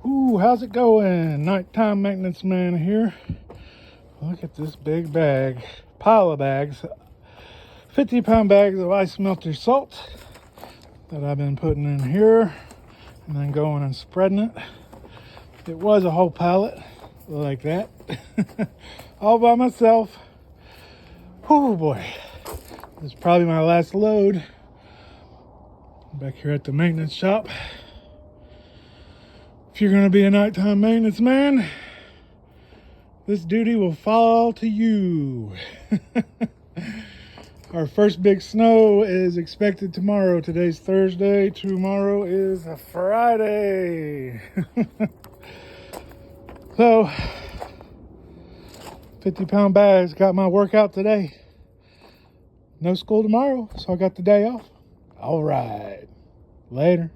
Ooh, how's it going? Nighttime maintenance man here. Look at this big bag, pile of bags, 50-pound bags of ice melter salt that I've been putting in here and then going and spreading it. It was a whole pallet like that, all by myself. Oh boy, this is probably my last load. Back here at the maintenance shop. If you're going to be a nighttime maintenance man, this duty will fall to you. Our first big snow is expected tomorrow. Today's Thursday. Tomorrow is a Friday. So, 50-pound bags. Got my workout today. No school tomorrow, so I got the day off. All right. Later.